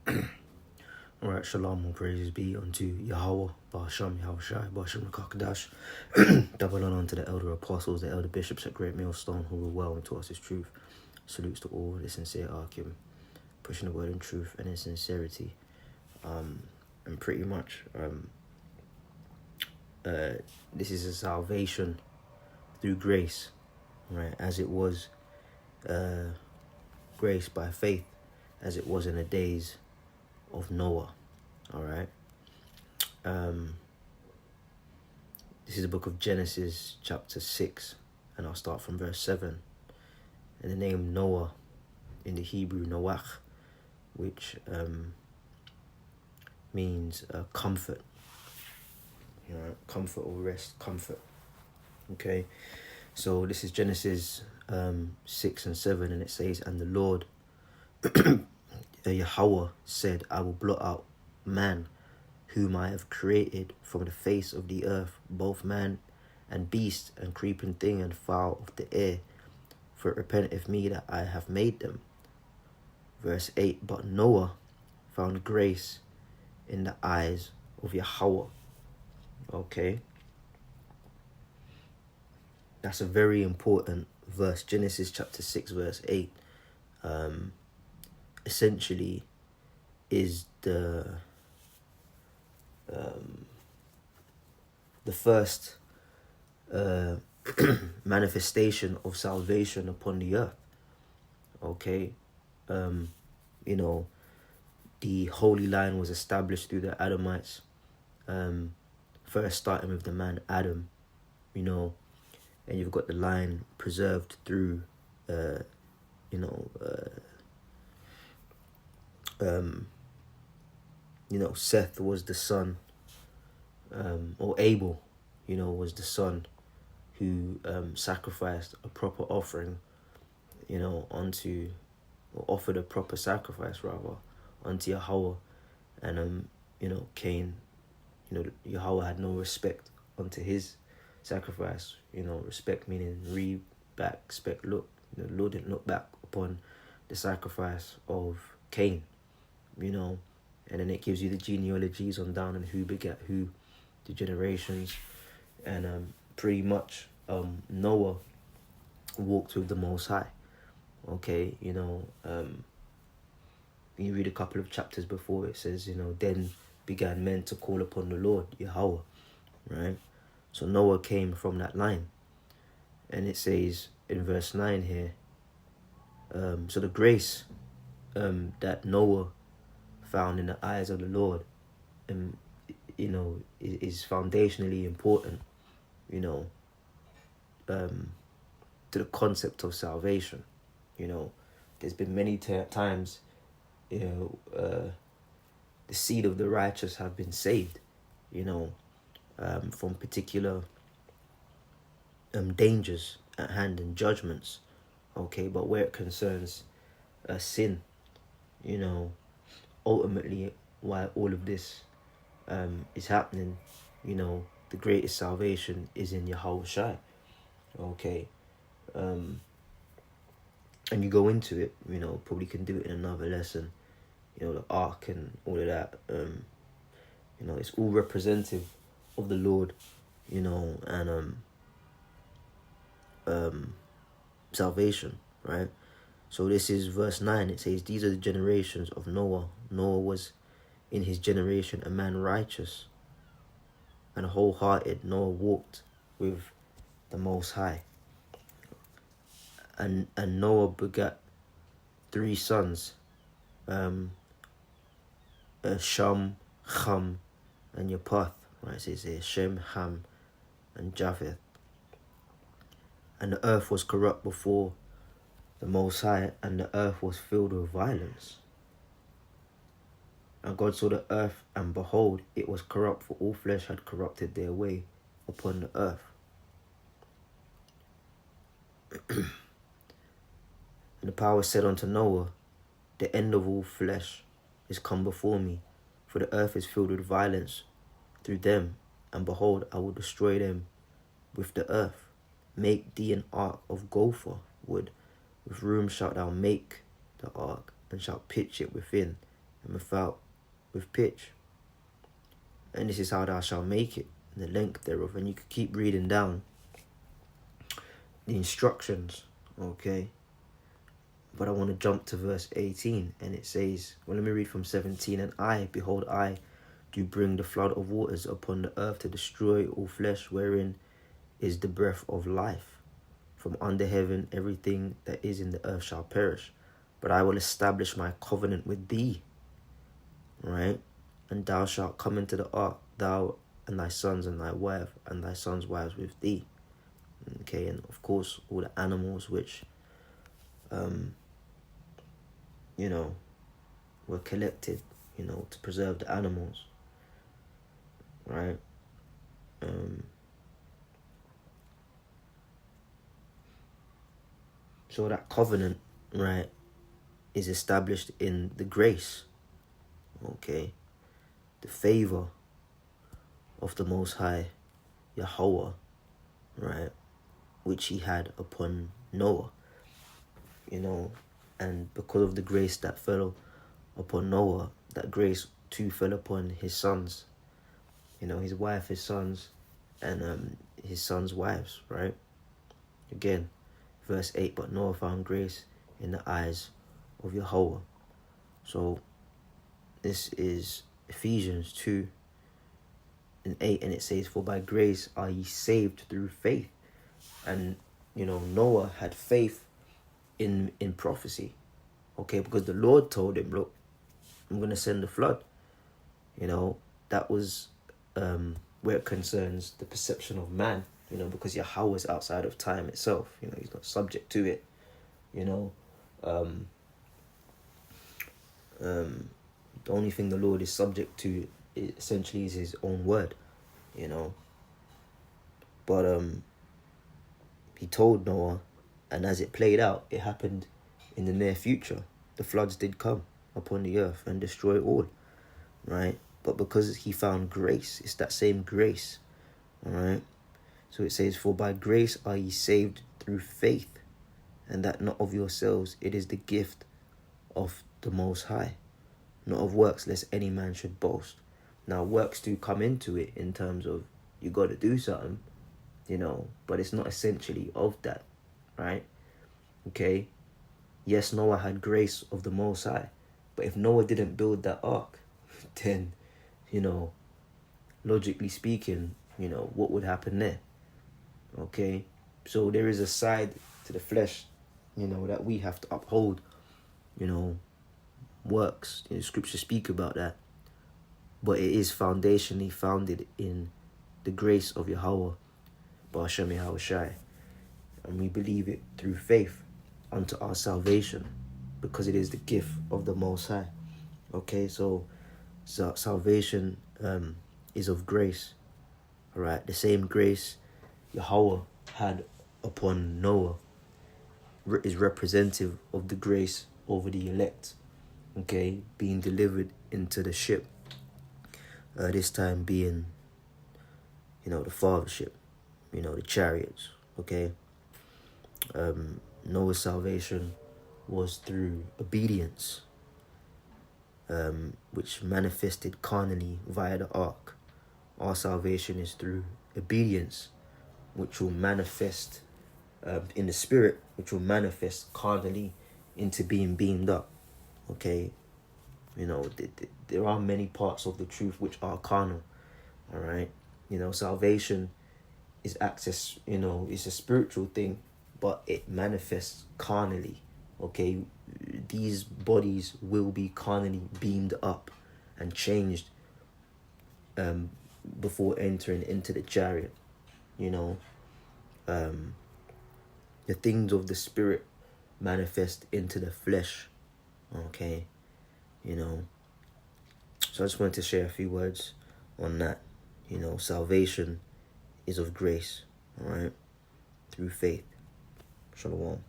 Alright, shalom, all praises be unto Yahweh, Ba'asham, Yahushai, Ba'asham Rakakadash. Double on unto the elder apostles, the elder bishops at Great Millstone, who will well and taught us his truth. Salutes to all the sincere Arkim, pushing the word in truth and in sincerity. And pretty much, this is a salvation through grace, right? As it was grace by faith, as it was in the days of Noah. All right. This is the book of Genesis, chapter 6, and I'll start from verse 7. And the name Noah in the Hebrew, Noach, which means comfort. You know, comfort or rest, comfort. Okay. So this is Genesis 6 and 7, and it says, "And the Lord Yahweh said, I will blot out man, whom I have created from the face of the earth, both man and beast, and creeping thing and fowl of the air, for it repenteth me that I have made them." Verse 8, "But Noah found grace in the eyes of Yahweh." Okay. That's a very important verse. Genesis chapter 6, verse 8. Essentially is the first manifestation of salvation upon the earth. Okay. You know, the holy line was established through the Adamites, first starting with the man Adam, you know, and you've got the line preserved through Seth was the son, or Abel, was the son who sacrificed a proper offering, or offered a proper sacrifice rather, unto Yahweh. And Cain, Yahweh had no respect unto his sacrifice. Respect meaning look. The Lord didn't look back upon the sacrifice of Cain, and then it gives you the genealogies on down and who begat who, the generations, and pretty much Noah walked with the Most High. Okay, you read a couple of chapters before, it says, then began men to call upon the Lord, Yahweh, right? So Noah came from that line. And it says in verse 9 here, so the grace that Noah found in the eyes of the Lord, is foundationally important, to the concept of salvation. There's been many times, the seed of the righteous have been saved, from particular dangers at hand and judgments. Okay, but where it concerns sin, ultimately why all of this is happening, the greatest salvation is in Yahushai. Okay. And you go into it, probably can do it in another lesson, the ark and all of that. It's all representative of the Lord, and salvation, right? So this is verse 9. It says, "These are the generations of Noah. Noah was in his generation a man righteous and wholehearted. Noah walked with the Most High. And Noah begat 3 sons, Sham, Cham, and Japheth." Right? It says here, Shem, Ham, and Japheth. "And the earth was corrupt before the Most High, and the earth was filled with violence. And God saw the earth, and behold, it was corrupt, for all flesh had corrupted their way upon the earth. And the power said unto Noah, The end of all flesh is come before me, for the earth is filled with violence through them, and behold, I will destroy them with the earth. Make thee an ark of gopher wood, with room shalt thou make the ark, and shalt pitch it within, and with pitch. And this is how thou shalt make it, the length thereof. And you could keep reading down the instructions, okay? But I want to jump to verse 18, and it says, well, let me read from 17. And behold, I do bring the flood of waters upon the earth to destroy all flesh, wherein is the breath of life. From under heaven, everything that is in the earth shall perish. But I will establish my covenant with thee, right? And thou shalt come into the ark, thou and thy sons and thy wife, and thy sons' wives with thee. Okay, and of course, all the animals which, were collected, to preserve the animals, right? So that covenant, right, is established in the grace, okay, the favor of the Most High, Yahweh, right, which he had upon Noah, and because of the grace that fell upon Noah, that grace too fell upon his sons, his wife, his sons, and his sons' wives, right? Again, verse 8, but Noah found grace in the eyes of Yahweh. So this is Ephesians 2 and 8, and it says, for by grace are ye saved through faith. And Noah had faith in prophecy, okay, because the Lord told him, look, I'm going to send a flood. That was where it concerns the perception of man, because Yahweh is outside of time itself. He's not subject to it. The only thing the Lord is subject to essentially is his own word, But he told Noah, and as it played out, it happened in the near future. The floods did come upon the earth and destroy all, right? But because he found grace, it's that same grace, all right? So it says, for by grace are ye saved through faith, and that not of yourselves, it is the gift of the Most High, not of works, lest any man should boast. Now, works do come into it in terms of you got to do something, but it's not essentially of that, right? Okay? Yes, Noah had grace of the Most High, but if Noah didn't build that ark, then, logically speaking, what would happen there? Okay? So there is a side to the flesh, that we have to uphold, works. Scriptures speak about that. But it is foundationally founded in the grace of Yahweh, Ba'ashem Yahushai. And we believe it through faith unto our salvation, because it is the gift of the Most High. Okay, so salvation is of grace. All right, the same grace Yahweh had upon Noah is representative of the grace over the elect, okay, being delivered into the ship, this time being, the fathership, the chariots, okay. Noah's salvation was through obedience, which manifested carnally via the ark. Our salvation is through obedience, which will manifest in the spirit, which will manifest carnally into being beamed up. Okay, there are many parts of the truth which are carnal. All right, salvation is access. It's a spiritual thing, but it manifests carnally. Okay, these bodies will be carnally beamed up and changed before entering into the chariot. The things of the spirit manifest into the flesh. Okay, so I just wanted to share a few words on that. Salvation is of grace, all right, through faith. Shalom.